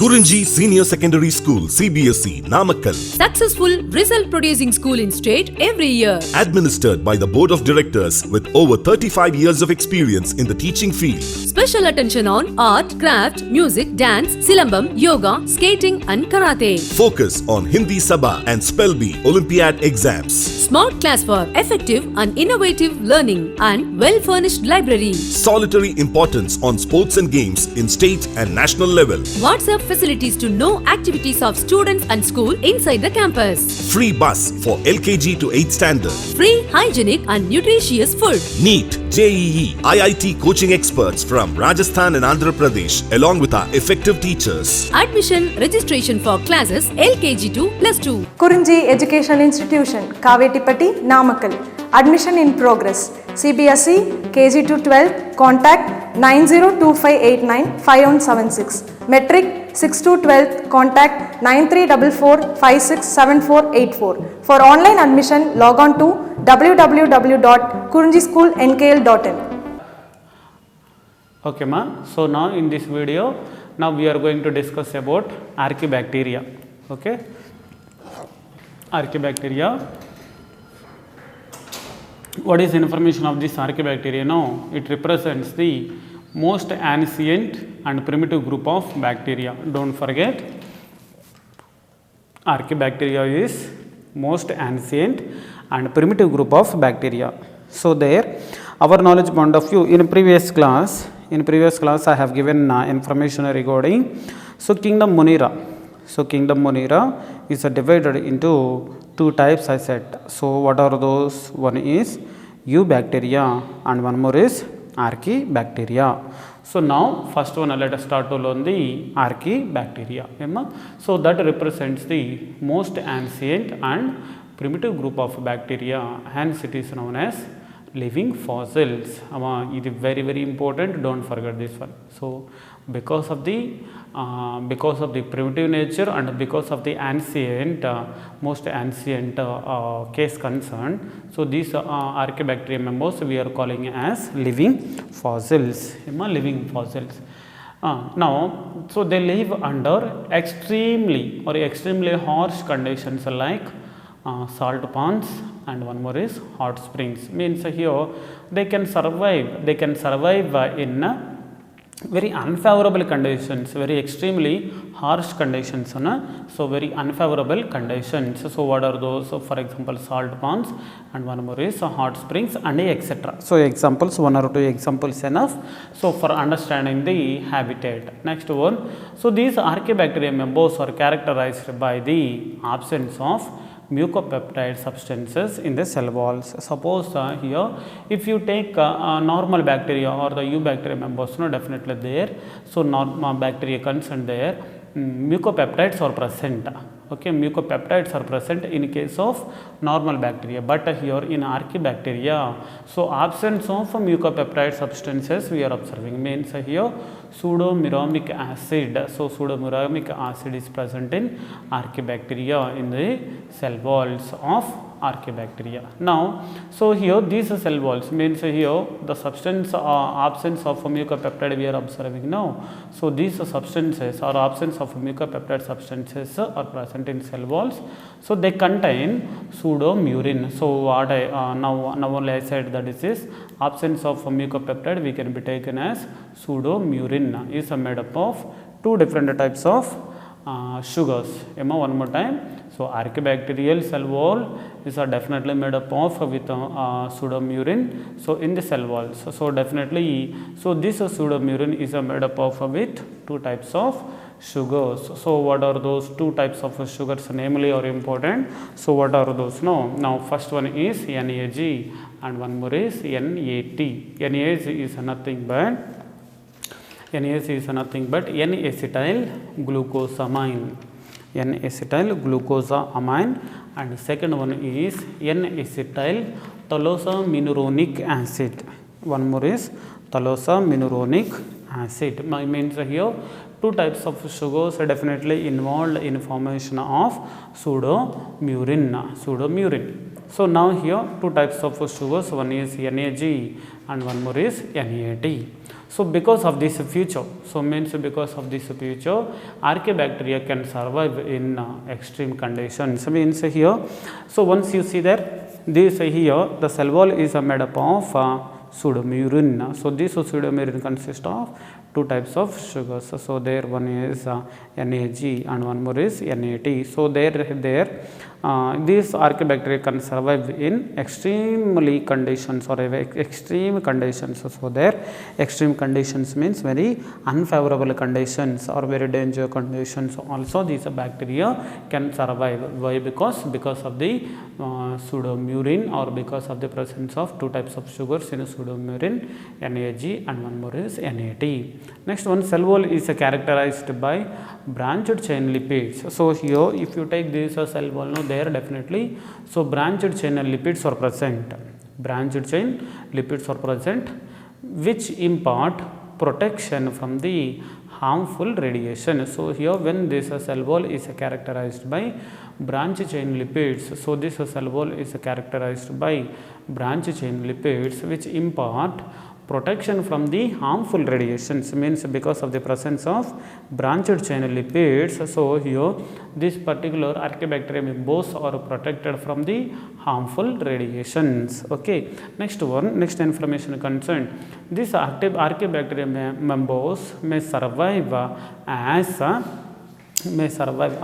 Kurunji Senior Secondary School, CBSE, Namakkal. Successful result producing school in state every year. Administered by the Board of Directors with over 35 years of experience in the teaching field. Special attention on art, craft, music, dance, silambam, yoga, skating and karate. Focus on Hindi Sabha and Spell Bee Olympiad exams. Smart class for effective and innovative learning and well-furnished library. Solitary importance on sports and games in state and national level. WhatsApp facilities to know activities of students and school inside the campus. Free bus for LKG to 8th standard. Free, hygienic and nutritious food. NEET, JEE, IIT coaching experts from Rajasthan and Andhra Pradesh along with our effective teachers. Admission registration for classes LKG to +2. Kurunji Education Institution, Kavetipatti, Namakkal. Admission in progress. CBSE, KG to 12, contact 9025895176. Metric 6 to 12, contact 9344567484. For online admission, log on to www.kurunjischoolnkl.in. Okay ma, so now in this video, now we are going to discuss about Archaebacteria. Okay, Archaebacteria. What is information of this Archaebacteria? Now it represents the most ancient and primitive group of bacteria. Don't forget, Archaebacteria is most ancient and primitive group of bacteria. So there, our knowledge point of view, in previous class I have given information regarding kingdom Monera. So kingdom Monera is divided into two types I said. So what are those? One is Eubacteria and one more is Archaebacteria. So now first one let us start to learn the Archaebacteria. So that represents the most ancient and primitive group of bacteria, hence it is known as living fossils. It is very very important, don't forget this one. So because of the primitive nature and because of the ancient most ancient case concerned, so these Archaebacteria members we are calling as living fossils. Living fossils. Now, so they live under extremely harsh conditions like salt ponds and one more is hot springs. Means here they can survive in very unfavorable conditions, very extremely harsh conditions. So very unfavorable conditions. So what are those? So for example, salt ponds and one more is hot springs and etc. So examples, one or two examples enough. So for understanding the habitat. Next one. So these Archaebacteria members are characterized by the absence of mucopeptide substances in the cell walls. Suppose here if you take normal bacteria or the Eubacteria members, definitely there. So normal bacteria concerned there, mucopeptides are present. Okay, mucopeptides are present in case of normal bacteria, but here in Archaebacteria, so absence of mucopeptide substances we are observing. Means here pseudomuramic acid. So pseudomuramic acid is present in Archaebacteria in the cell walls of Archaebacteria. Now, so here these cell walls means here the substance absence of mucopeptide we are observing now. So these substances or absence of mucopeptide substances are present in cell walls. So they contain pseudomurin. So what now only I said that this is absence of mucopeptide we can be taken as pseudomurin is made up of two different types of sugars. One more time. So archaebacterial cell wall is definitely made up of with pseudomurin. So in the cell walls, so definitely, so this pseudomurin is made up of with two types of sugars. So what are those two types of sugars namely are important? So what are those? Now first one is NAG and one more is NAT. NAG is nothing but N-acetyl glucosamine. N-acetyl glucosamine, and second one is N-acetyl talosaminuronic acid. One more is talosaminuronic acid. Means here two types of sugars are definitely involved in formation of pseudomurin. So now here two types of sugars, one is NAG and one more is NAD. So because of this feature, so means because of this feature, archaebacteria can survive in extreme conditions. Means here, so once you see that this here, the cell wall is made up of pseudomurine. So this pseudomurine consists of two types of sugars. So there one is NAG and one more is NAD. So these archaebacteria can survive in extremely conditions or extreme conditions. So there extreme conditions means very unfavorable conditions or very dangerous conditions. Also these bacteria can survive. Why? Because of the pseudomurine, or because of the presence of two types of sugars in pseudomurine, NAG and one more is NAD. Next one, cell wall is characterized by branched chain lipids. So here if you take this cell wall, no, there definitely, so branched chain lipids are present. Branched chain lipids are present which impart protection from the harmful radiation. So here when this cell wall is characterized by branch chain lipids, so this cell wall is characterized by branch chain lipids which impart protection from the harmful radiations, means because of the presence of branched chain lipids. So here this particular archaebacteria members are protected from the harmful radiations. Okay, next one, next information concerned, these archaebacteria members may survive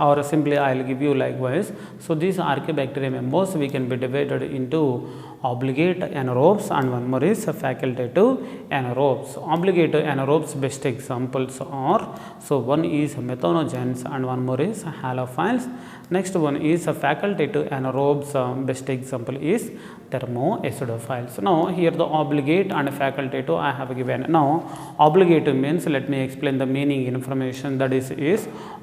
or simply I will give you likewise. So these archaebacteria members we can be divided into obligate anaerobes and one more is facultative anaerobes. Obligate anaerobes best examples are, so one is methanogens and one more is halophiles. Next one is facultative anaerobes, best example is thermoacidophiles. Now here the obligate and facultative I have given. Now obligate means, let me explain the meaning information, that is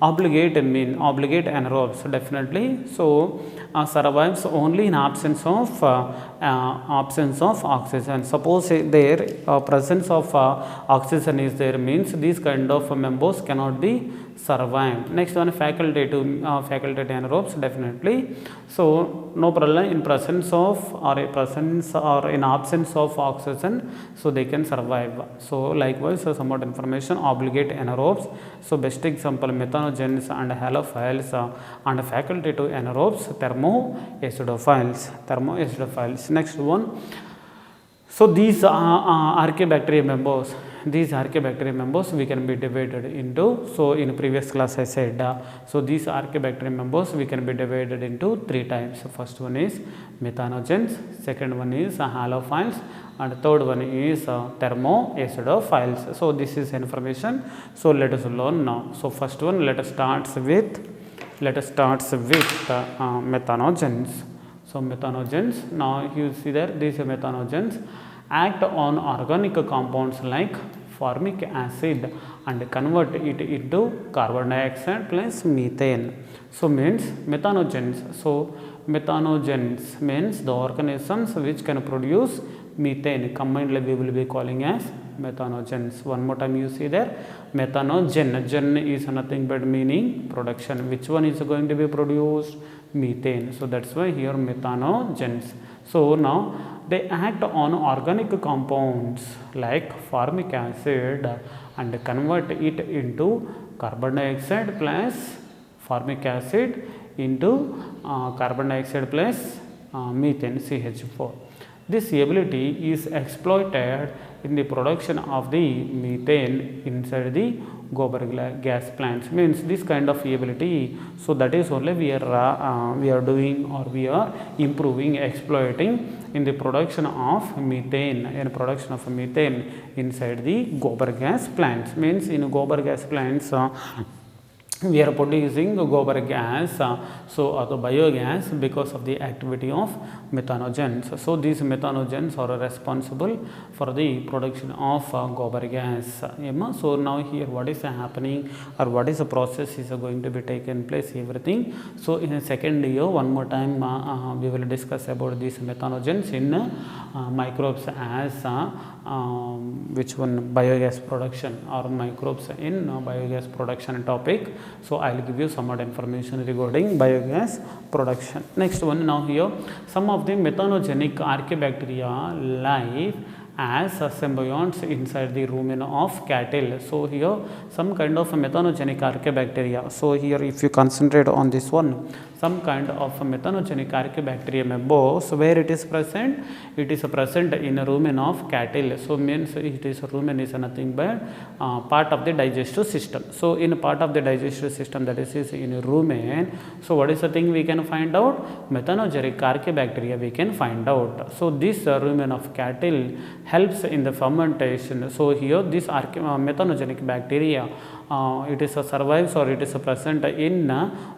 obligate mean obligate anaerobes definitely so survives only in absence of oxygen. Suppose there presence of oxygen is there, means these kind of members cannot be survive. Next one, facultative anaerobes definitely, so no problem in presence of or in absence of oxygen, so they can survive. So likewise somewhat information, obligate anaerobes, so best example methanogens and halophiles, and facultative anaerobes thermoacidophiles. Next one, so these archaebacteria members we can be divided into, so in previous class I said, so these archaebacteria members we can be divided into three types. First one is methanogens, second one is halophiles, and third one is thermoacidophiles. So this is information, so let us learn now. So first one, let us start with methanogens. So methanogens, now you see that these methanogens act on organic compounds like formic acid and convert it into carbon dioxide plus methane. So means methanogens. So methanogens means the organisms which can produce methane. Combinedly we will be calling as methanogens. One more time you see there, methanogen. Gen is nothing but meaning production. Which one is going to be produced? Methane. So that's why here methanogens. So now they act on organic compounds like formic acid and convert it into carbon dioxide plus formic acid into carbon dioxide plus methane, CH4. This ability is exploited in the production of the methane inside the gobar gas plants. Means this kind of ability, so that is only we are doing or we are improving, exploiting in the production of methane, inside the gobar gas plants. Means in gobar gas plants we are producing gobar gas, so the biogas, because of the activity of methanogens. So these methanogens are responsible for the production of gobar gas. So now here what is happening or what is the process is going to be taken place, everything. So in a second year one more time we will discuss about these methanogens in microbes as which one, biogas production or microbes in biogas production topic. So I will give you some more information regarding biogas production. Next one, now here some of the methanogenic archaebacteria live as symbionts inside the rumen of cattle. So here some kind of methanogenic archaebacteria. So here if you concentrate on this one, some kind of methanogenic archaebacteria members, where it is present? It is present in a rumen of cattle. So means it is rumen is nothing but part of the digestive system. So in part of the digestive system, that is in rumen. So what is the thing we can find out? Methanogenic archaebacteria we can find out. So this rumen of cattle helps in the fermentation. So here this methanogenic bacteria it is survives or it is present in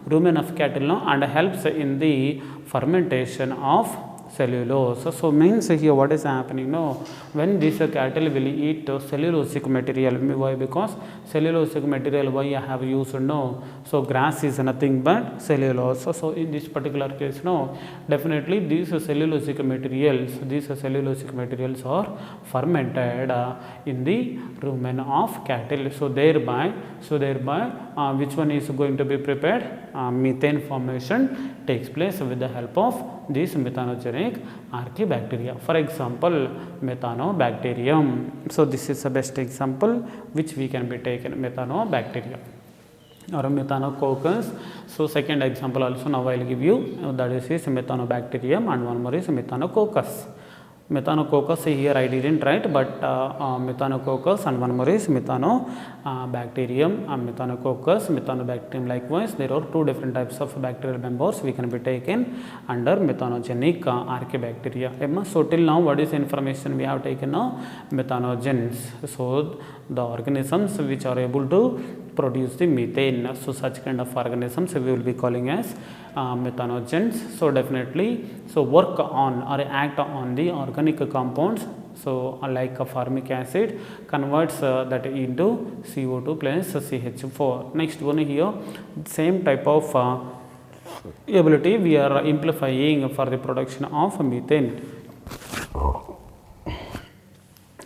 rumen of cattle and helps in the fermentation of cellulose. So means here what is happening now, when this cattle will eat cellulosic material, why? Because cellulosic material, why I have used no, so grass is nothing but cellulose. So in this particular case no, definitely these cellulosic materials are fermented in the rumen of cattle. So thereby which one is going to be prepared? Methane formation takes place with the help of these methanogenic archaebacteria. For example, methanobacterium. So this is the best example which we can be taken, methanobacteria or methanococcus. So second example also now I will give you, that is methanobacterium, and one more is methanococcus. Methanococcus here I didn't write, but methanococcus and one more is methanobacterium and methanococcus. Methanobacterium likewise, there are two different types of bacterial members we can be taken under methanogenic archaebacteria. So till now what is the information we have taken now? Methanogens. So the organisms which are able to produce the methane. So such kind of organisms we will be calling as methanogens. So definitely, so work on or act on the organic compounds. So like a formic acid converts that into CO2 plus CH4. Next one here, same type of ability we are amplifying for the production of methane.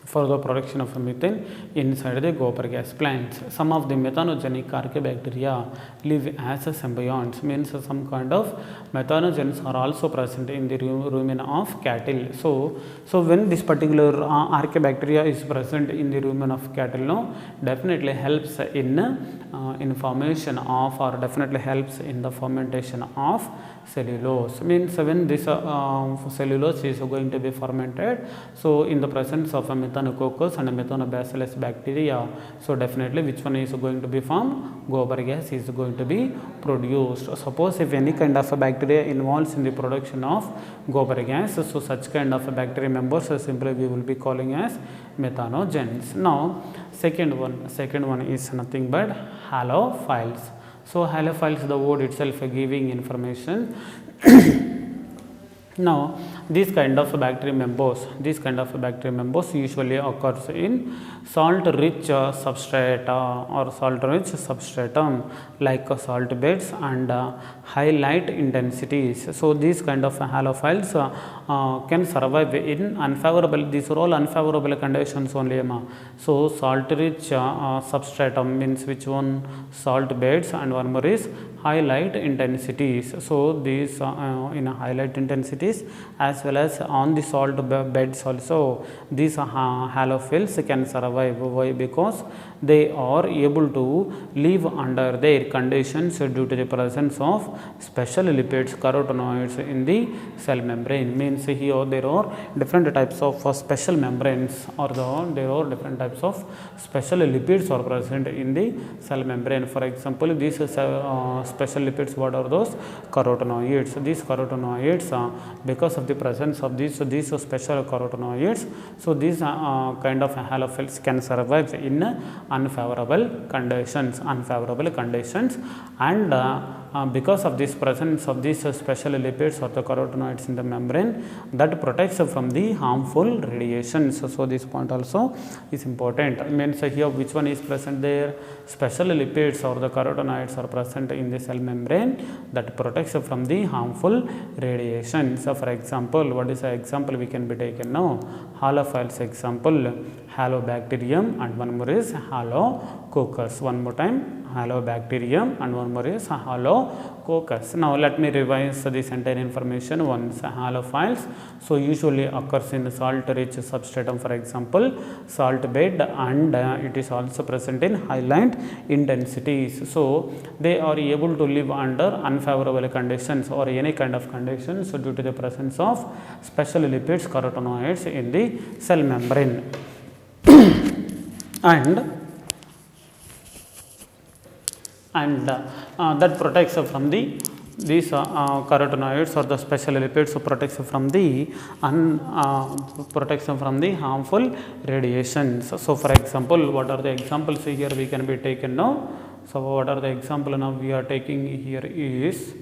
For the production of methane inside the gobar gas plants. Some of the methanogenic archaebacteria live as symbionts, means some kind of methanogens are also present in the rumen of cattle. So when this particular archaebacteria is present in the rumen of cattle, no, definitely helps in formation of, or definitely helps in the fermentation of cellulose. Means when this cellulose is going to be fermented, so in the presence of a methanococcus and a methanobacillus bacteria, so definitely which one is going to be formed? Gobar gas is going to be produced. Suppose if any kind of a bacteria involves in the production of gobar gas, so such kind of a bacteria members simply we will be calling as methanogens. Now second one is nothing but halophiles. So halophiles, the word itself giving information. Now these kind of bacteria members usually occurs in salt rich substrate or salt rich substratum like salt beds and high light intensities. So these kind of halophiles can survive in unfavorable, these are all unfavorable conditions only. So salt rich substratum means which one? Salt beds, and one more is high light intensities. So these in high light intensities as well as on the salt beds also, these halophiles can survive. Why? Because they are able to live under their conditions due to the presence of special lipids, carotenoids in the cell membrane. Means here there are different types of special membranes, or there are different types of special lipids are present in the cell membrane. For example, these special lipids, what are those? Carotenoids. These carotenoids, because of the presence of these special carotenoids, so these kind of halophiles can survive in unfavorable conditions, and because of this presence of these special lipids or the carotenoids in the membrane that protects from the harmful radiations. So this point also is important. Means here which one is present there? Special lipids or the carotenoids are present in the cell membrane that protects from the harmful radiation. So for example, what is the example we can be taken now? Halophiles example, Halobacterium, and one more is Halococcus. One more time, Halobacterium, and one more is Halococcus. Now let me revise this entire information once. Halophiles, so usually occurs in salt rich substratum, for example salt bed, and it is also present in highland intensities. So they are able to live under unfavorable conditions or any kind of conditions due to the presence of special lipids, carotenoids in the cell membrane. and that protects from these carotenoids or the special lipids protects from the harmful radiations. So for example, what are the examples here we can be taken now? So what are the example now we are taking here is,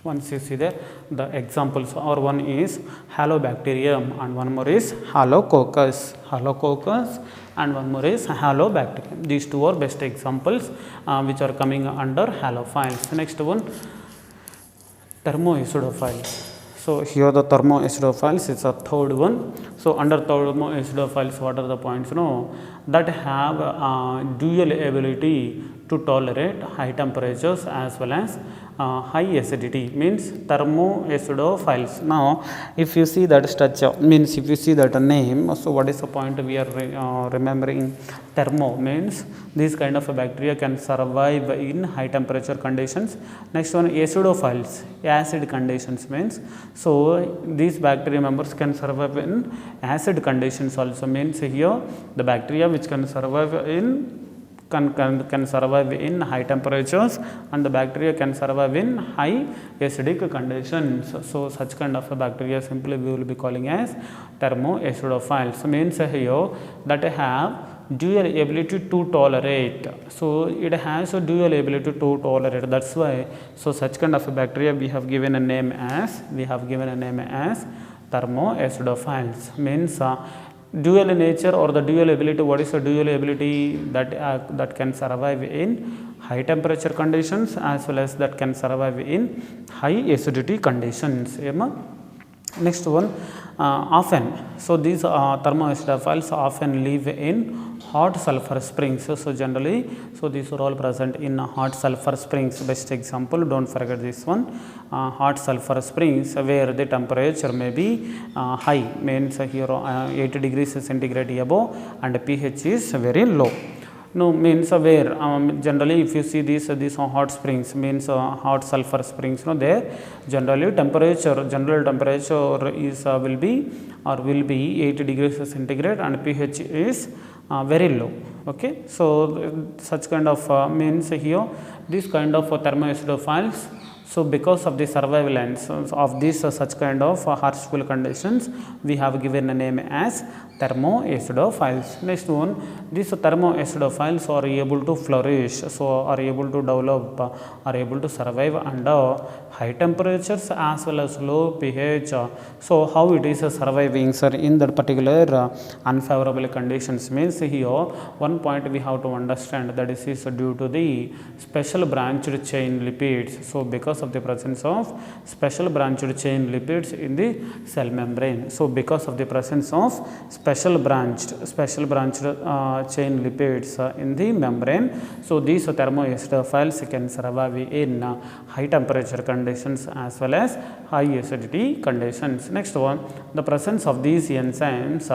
once you see there the examples, or one is Halobacterium and one more is Halococcus, and one more is Halobacterium. These two are best examples which are coming under halophiles. Next one, thermoacidophiles. So here the thermoacidophiles is a third one. So under thermoacidophiles, what are the points? That have dual ability to tolerate high temperatures as well as high acidity, means thermoacidophiles. Now if you see that structure, means if you see that name, so what is the point we are remembering? Thermo means these kind of bacteria can survive in high temperature conditions. Next one, acidophiles, acid conditions, means so these bacteria members can survive in acid conditions also, means here the bacteria which can survive in can survive in high temperatures, and the bacteria can survive in high acidic conditions. So such kind of a bacteria simply we will be calling as thermoacidophiles. Means here that have dual ability to tolerate. So it has a dual ability to tolerate. That's why so such kind of a bacteria we have given a name as thermoacidophiles. Means dual nature or the dual ability. What is the dual ability? That can survive in high temperature conditions as well as that can survive in high acidity conditions. Next one, often, so these thermoacidophiles often live in hot sulfur springs. So generally, so these are all present in hot sulfur springs. Best example, don't forget this one, hot sulfur springs where the temperature may be high, means here 80 degrees centigrade above and pH is very low. No, means where generally if you see these hot springs, means hot sulfur springs, there generally general temperature is will be 80 degrees centigrade and pH is very low. Okay, so such kind of means here this kind of thermoacidophiles. So because of the surveillance of these such kind of harshful conditions, we have given a name as thermoacidophiles. Next one, these thermoacidophiles are able to flourish, so are able to develop, are able to survive under high temperatures as well as low pH. So how it is surviving, sir, in that particular unfavorable conditions? Means here one point we have to understand, that is due to the special branched chain lipids. So because of the presence of special branched chain lipids in the cell membrane. So because of the presence of special branched chain lipids in the membrane, so these thermoacidophiles can survive in high temperature conditions as well as high acidity conditions. Next one, the presence of these enzymes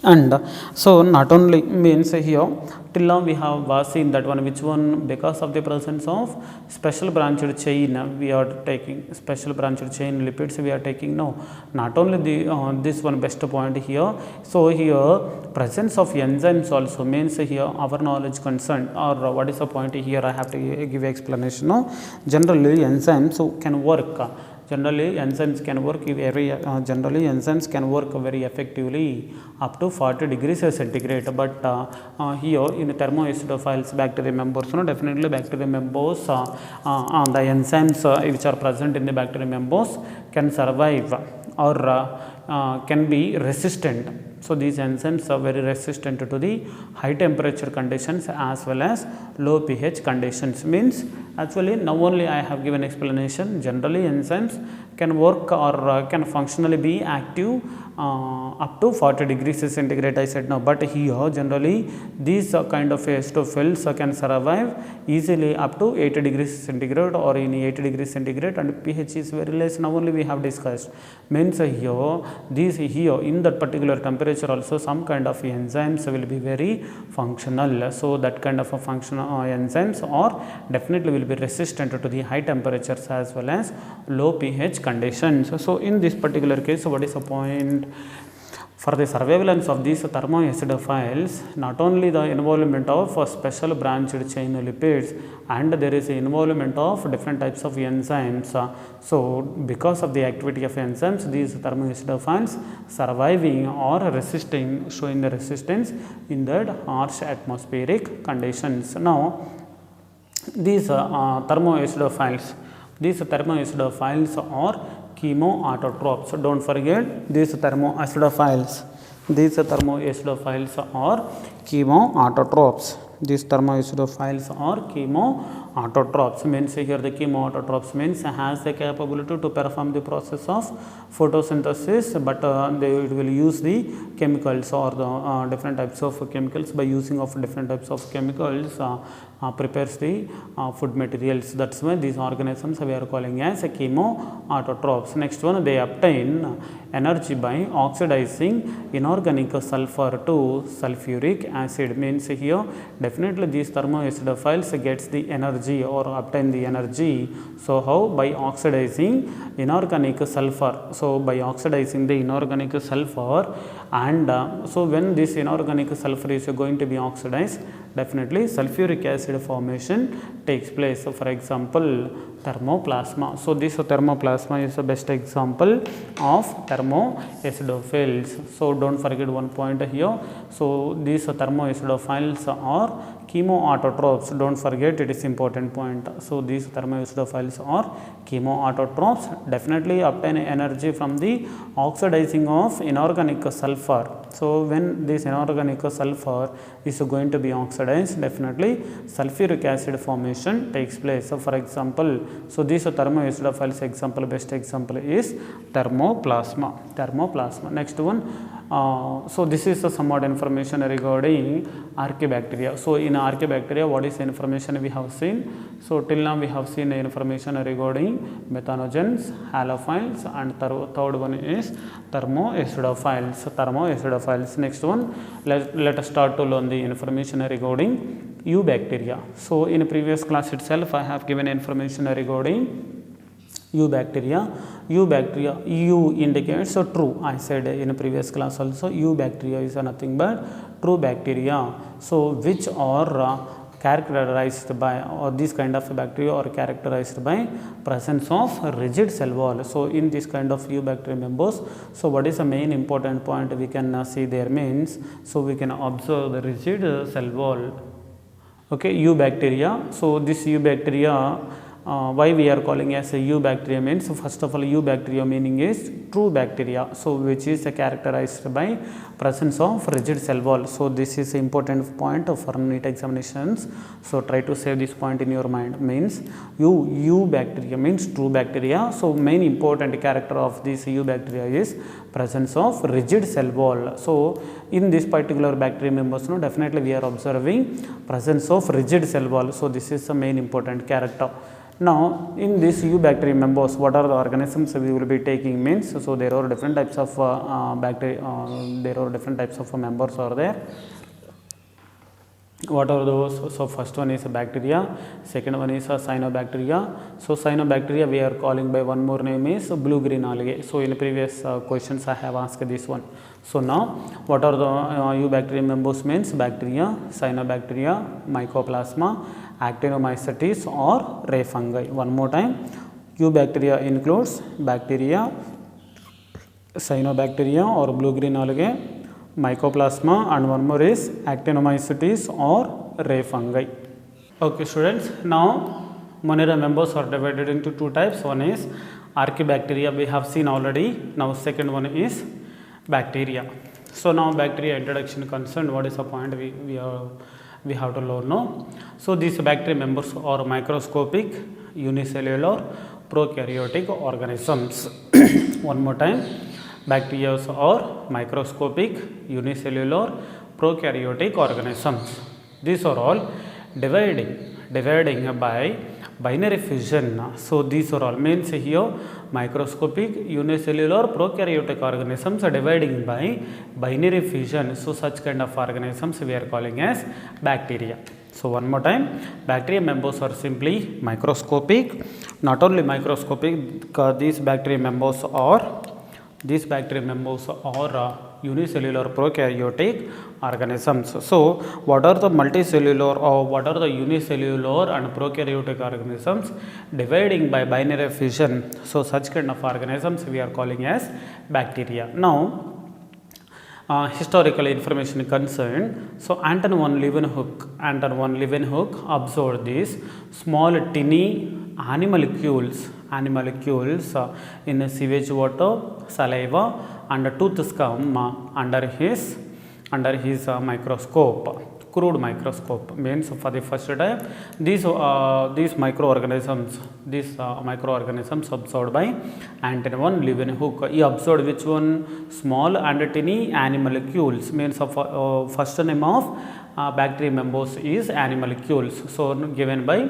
and so not only means here till now we have seen that one, which one, because of the presence of special branched chain we are taking, special branched chain lipids we are taking. No, not only the this one best point here. So here presence of enzymes also, means here our knowledge concerned, or what is the point here I have to give explanation. No, generally enzymes so can work Generally enzymes can work very effectively up to 40 degrees centigrade, but here in thermoacidophiles bacteria members, definitely bacteria members, the enzymes which are present in the bacteria members can survive or can be resistant. So these enzymes are very resistant to the high temperature conditions as well as low pH conditions. Means actually now only I have given explanation. Generally enzymes can work or can functionally be active up to 40 degrees centigrade, I said now, but here generally these kind of acidophils can survive easily up to 80 degrees centigrade or in 80 degrees centigrade, and pH is very less. Now only we have discussed. Means here in that particular temperature also some kind of enzymes will be very functional. So that kind of a functional enzymes are definitely will be resistant to the high temperatures as well as low pH conditions. So in this particular case, what is the point? For the surveillance of these thermoacidophiles, not only the involvement of special branched chain lipids, and there is involvement of different types of enzymes. So because of the activity of enzymes, these thermoacidophiles surviving or resisting, showing the resistance in that harsh atmospheric conditions. Now these thermoacidophiles are chemoautotropes. Don't forget these thermoacidophiles are chemoautotropes. These thermoacidophiles are chemoautotropes. Means here the chemoautotropes means has the capability to perform the process of photosynthesis, but they will use the chemicals or the different types of chemicals. By using of different types of chemicals prepares the food materials. That's why these organisms we are calling as chemoautotropes. Next one, they obtain energy by oxidizing inorganic sulfur to sulfuric acid. Means here definitely these thermoacidophiles gets the energy or obtain the energy. So how? By oxidizing inorganic sulfur. So by oxidizing the inorganic sulfur, and so when this inorganic sulfur is going to be oxidized, definitely sulfuric acid formation takes place. So for example, thermoplasma. So this thermoplasma is the best example of thermoacidophils. So don't forget one point here. So these thermoacidophiles are chemoautotropes. Don't forget, it is important point. So these thermoacidophiles are chemoautotropes, definitely obtain energy from the oxidizing of inorganic sulfur. So when this inorganic sulfur is going to be oxidized, definitely sulfuric acid formation takes place. So for example, so these thermoacidophiles example, best example is thermoplasma. Next one, so this is somewhat information regarding archaebacteria. So in archaebacteria, what is the information we have seen? So till now we have seen the information regarding methanogens, halophiles, and third one is thermoacidophiles. Next one, let us start to learn the information regarding eubacteria. So in previous class itself I have given information regarding eubacteria. U indicates so true. I said in a previous class also, eubacteria is nothing but true bacteria. So which are characterized by, or these kind of bacteria are characterized by presence of rigid cell wall. So in this kind of eubacteria members, so what is the main important point we can see there means, so we can observe the rigid cell wall. Okay, eubacteria. So this eubacteria, why we are calling as a eubacteria means, first of all, eubacteria meaning is true bacteria, so which is characterized by presence of rigid cell wall. So this is an important point for NEET examinations, so try to save this point in your mind. Means eubacteria means true bacteria. So main important character of this eubacteria is presence of rigid cell wall. So in this particular bacteria members, definitely we are observing presence of rigid cell wall. So this is the main important character. Now in this eubacteria members, what are the organisms we will be taking means, so there are different types of bacteria, there are different types of members are there. What are those? So first one is a bacteria, second one is a cyanobacteria. So cyanobacteria we are calling by one more name is blue green algae. So in previous questions I have asked this one. So now what are the eubacteria members means? Bacteria, cyanobacteria, mycoplasma, actinomycetes or ray fungi. One more time, Eubacteria includes bacteria, cyanobacteria or blue-green algae, mycoplasma, and one more is actinomycetes or ray fungi. Okay students, now Monera members are divided into two types. One is Archaebacteria, we have seen already. Now second one is bacteria. So now bacteria introduction concerned, what is the point we have to learn now. So these bacteria members are microscopic, unicellular, prokaryotic organisms. One more time, bacteria are microscopic, unicellular, prokaryotic organisms. These are all dividing by binary fission. So these are all means here microscopic, unicellular, prokaryotic organisms are dividing by binary fission. So such kind of organisms we are calling as bacteria. So one more time, bacteria members are simply microscopic. Not only microscopic, these bacteria members are unicellular prokaryotic organisms. So what are the multicellular or what are the unicellular and prokaryotic organisms dividing by binary fission? So such kind of organisms we are calling as bacteria. Now historical information concerned, so Anton van Leeuwenhoek observed these small tiny animalcules in sewage water, saliva and tooth scum under his microscope, crude microscope. Means for the first time these microorganisms observed by Anton van Leeuwenhoek. He observed which one? Small and tiny animalcules. Means first name of bacteria members is animalcules. So given by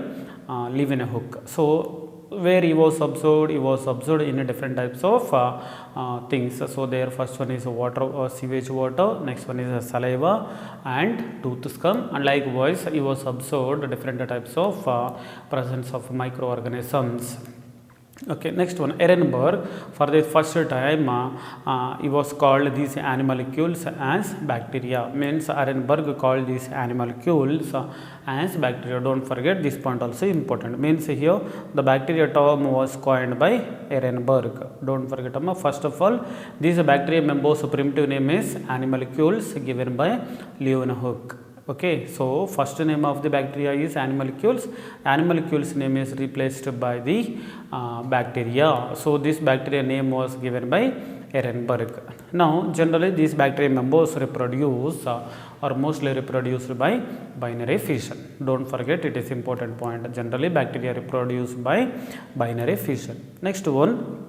Leeuwenhoek. So where he was observed in different types of things. So their first one is water, sewage water, next one is saliva and tooth scum, and likewise he was observed different types of presence of microorganisms. Okay, next one, Ehrenberg, for the first time he was called these animalcules as bacteria. Means Ehrenberg called these animalcules as bacteria. Don't forget this point also important. Means here the bacteria term was coined by Ehrenberg. Don't forget. First of all, these bacteria members primitive name is animalcules given by Leeuwenhoek. Okay, so first name of the bacteria is animalcules. Animalcules name is replaced by the bacteria. So this bacteria name was given by Ehrenberg. Now generally these bacteria members reproduce or mostly reproduced by binary fission. Don't forget, it is important point. Generally bacteria reproduce by binary fission. Next one,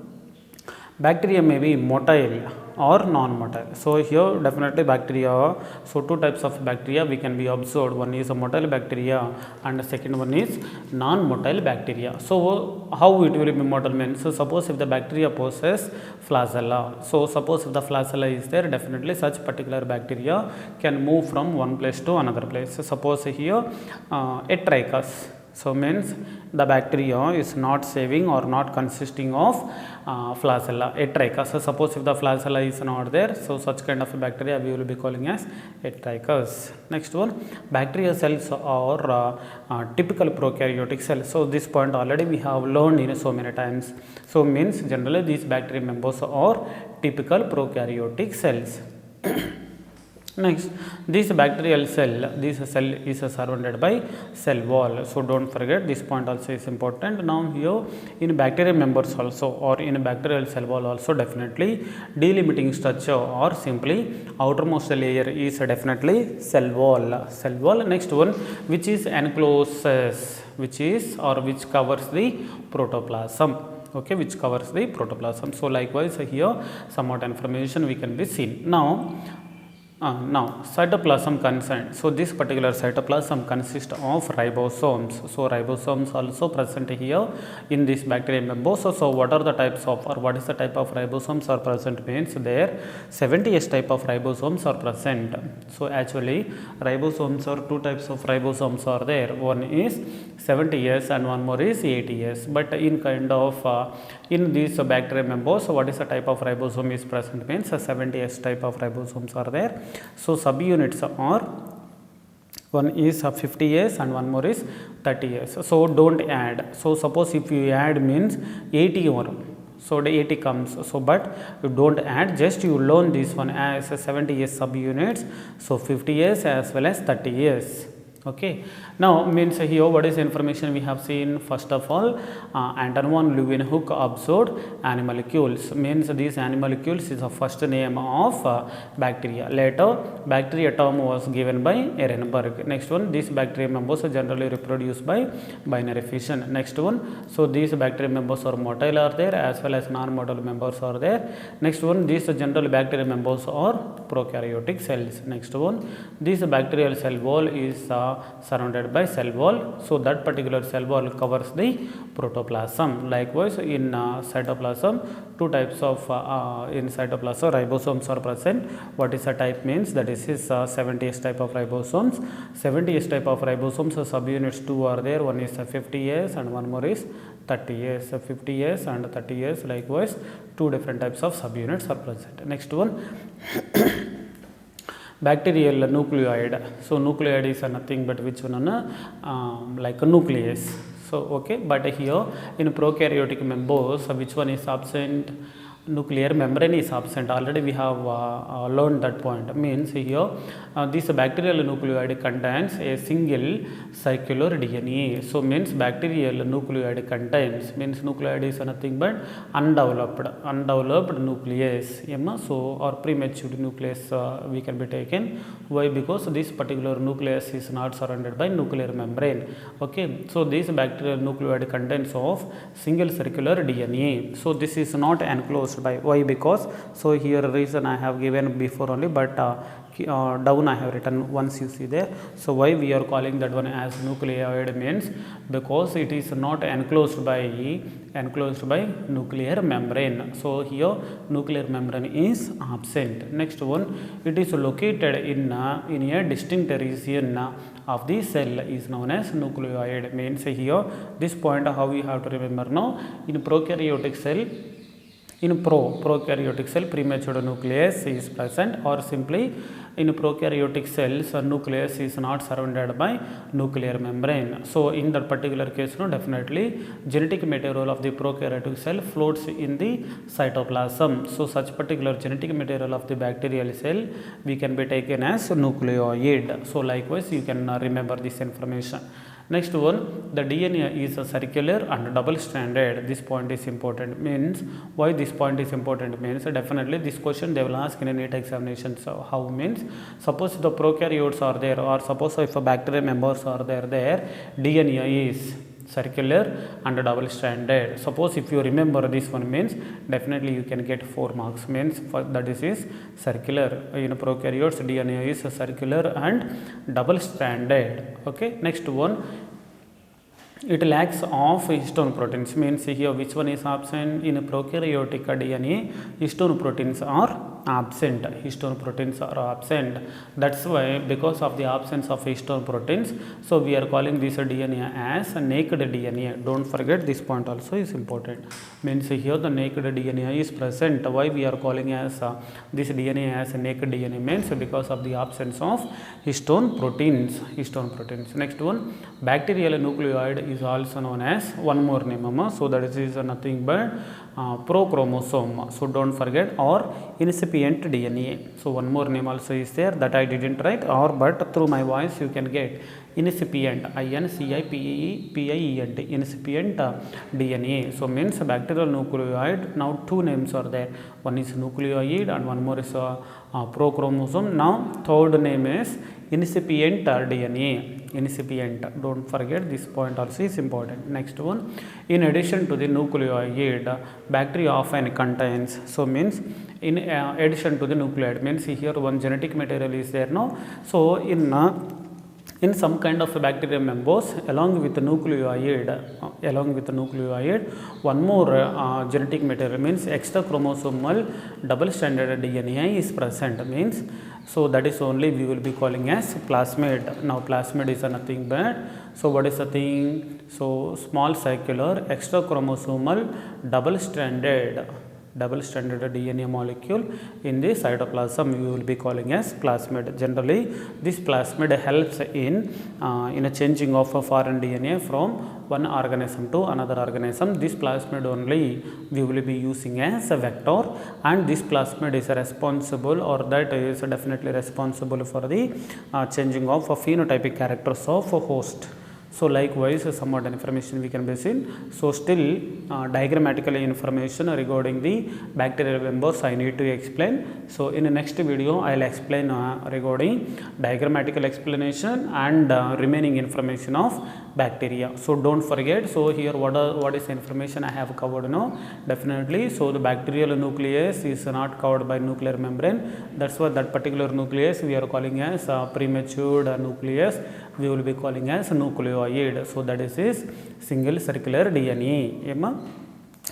bacteria may be motile or non-motile. So here definitely bacteria, so two types of bacteria we can be observed. One is a motile bacteria and the second one is non-motile bacteria. So how it will be motile means, so suppose if the bacteria possess flagella, so suppose if the flagella is there, definitely such particular bacteria can move from one place to another place. So suppose here a trichus. So means the bacteria is not saving or not consisting of flagella, a trichus. So suppose if the flagella is not there, so such kind of a bacteria we will be calling as a trichus. Next one, bacteria cells are typical prokaryotic cells. So this point already we have learned in so many times. So means generally these bacteria members are typical prokaryotic cells. Next, this bacterial cell, this cell is surrounded by cell wall. So don't forget, this point also is important. Now here in bacterial members also or in bacterial cell wall also definitely delimiting structure or simply outermost layer is definitely cell wall. Cell wall. Next one, which is encloses, which covers the protoplasm. Okay, which covers the protoplasm. So likewise here somewhat information we can be seen. Now cytoplasm concerned. So this particular cytoplasm consists of ribosomes. So ribosomes also present here in this bacterial members. So what are the types of, or what is the type of ribosomes are present means there 70S type of ribosomes are present. So actually ribosomes are two types of ribosomes are there. One is 70S and one more is 80S. But in kind of in these bacterial members, so what is the type of ribosome is present means 70S type of ribosomes are there. So subunits are One is 50 years and one more is 30 years. So don't add. So suppose if you add means 80 or so the 80 comes. So but you don't add, just you learn this one as 70 years subunits. So 50 years as well as 30 years. Okay, now means here what is information we have seen. First of all, Anton van Leeuwenhoek observed animalcules, means these animalcules is the first name of bacteria. Later bacteria term was given by Ehrenberg. Next one, these bacteria members are generally reproduced by binary fission. Next one, so these bacteria members are motile are there as well as non-motile members are there. Next one, these general bacteria members are prokaryotic cells. Next one, this bacterial cell wall is surrounded by cell wall, so that particular cell wall covers the protoplasm. Likewise in cytoplasm, two types of in cytoplasm ribosomes are present. What is a type means, that is 70s type of ribosomes. 70s type of ribosomes, so subunits two are there, one is 50 years and one more is 30 years. 50 years and 30 years, likewise two different types of subunits are present. Next one, bacterial nucleoid. So nucleoid is nothing but which one, like a nucleus. So okay, but here in prokaryotic members, which one is absent? Nuclear membrane is absent. Already we have learned that point. Means here this bacterial nucleoid contains a single circular DNA. So means bacterial nucleoid contains, means nucleoid is nothing but undeveloped nucleus. So or premature nucleus we can be taken. Why? Because this particular nucleus is not surrounded by nuclear membrane. Okay, so this bacterial nucleoid contains of single circular DNA. So this is not enclosed by. Why? Because so here reason I have given before only, but down I have written once, you see there. So why we are calling that one as nucleoid means because it is not enclosed by nuclear membrane. So here nuclear membrane is absent. Next one, it is located in a distinct region of the cell is known as nucleoid. Means here this point how we have to remember now. In prokaryotic cell, in prokaryotic cell premature nucleus is present, or simply in prokaryotic cells nucleus is not surrounded by nuclear membrane. So in that particular case, definitely genetic material of the prokaryotic cell floats in the cytoplasm. So such particular genetic material of the bacterial cell we can be taken as nucleoid. So likewise you can remember this information. Next one, the DNA is circular and double stranded. This point is important. Means why this point is important means definitely this question they will ask in a NEET examination. So how means suppose the prokaryotes are there, or suppose if a bacteria members are there, DNA is circular and double stranded. Suppose if you remember this one means definitely you can get 4 marks. Means that is circular. In prokaryotes DNA is circular and double stranded. Okay, next one, it lacks of histone proteins. Means here which one is absent? In prokaryotic DNA histone proteins are absent. Histone proteins are absent. That's why because of the absence of histone proteins, so we are calling this DNA as a naked DNA. Don't forget this point also is important. Means here the naked DNA is present. Why we are calling as this DNA as a naked DNA means because of the absence of histone proteins. Next one, bacterial nucleoid is also known as one more name. So that is nothing but prochromosome. So don't forget, or incipient DNA. So one more name also is there that I didn't write, or but through my voice you can get incipient, incipient, incipient DNA. So means bacterial nucleoid. Now two names are there. One is nucleoid and one more is prochromosome. Now third name is incipient DNA. Incipient. Don't forget this point also is important. Next one, in addition to the nucleoid, bacteria often contains. So means in addition to the nucleoid means here one genetic material is there now. So in some kind of bacteria members along with the nucleoid, one more genetic material means extra chromosomal double stranded DNA is present. Means so that is only we will be calling as plasmid. Now plasmid is nothing but, so what is the thing? So small circular extra chromosomal double stranded double stranded DNA molecule in the cytoplasm we will be calling as plasmid. Generally this plasmid helps in a changing of a foreign DNA from one organism to another organism. This plasmid only we will be using as a vector, and this plasmid is responsible, or that is definitely responsible for the changing of phenotypic characters of a host. So likewise some more information we can base in. So still diagrammatically information regarding the bacterial members I need to explain. So in the next video I will explain regarding diagrammatical explanation and remaining information of bacteria. So don't forget, so here what is the information I have covered now? Definitely, so the bacterial nucleus is not covered by nuclear membrane. That's why that particular nucleus we are calling as premature nucleus, we will be calling as nucleoid. So that is single circular DNA.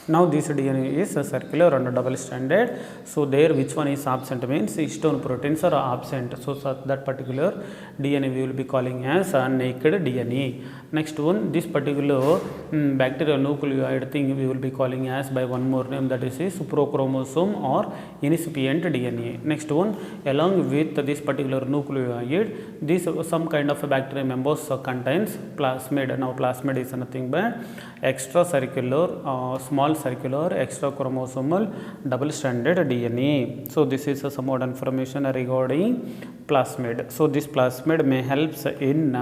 Now this DNA is circular and double stranded. So there which one is absent means histone proteins are absent. So that particular DNA we will be calling as naked DNA. Next one, this particular bacterial nucleoid thing we will be calling as by one more name, that is suprochromosome or incipient DNA. Next one, along with this particular nucleoid, this some kind of a bacterial members contains plasmid. Now plasmid is nothing but extracircular small circular extra chromosomal double stranded DNA. So this is some more information regarding plasmid. So this plasmid may helps in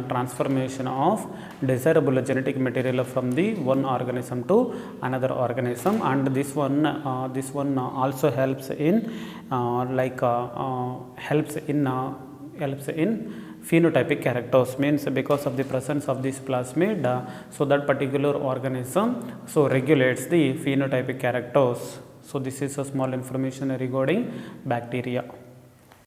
transformation of desirable genetic material from the one organism to another organism, and this one also helps in helps in phenotypic characters, means because of the presence of this plasmid, so that particular organism so regulates the phenotypic characters. So this is a small information regarding bacteria.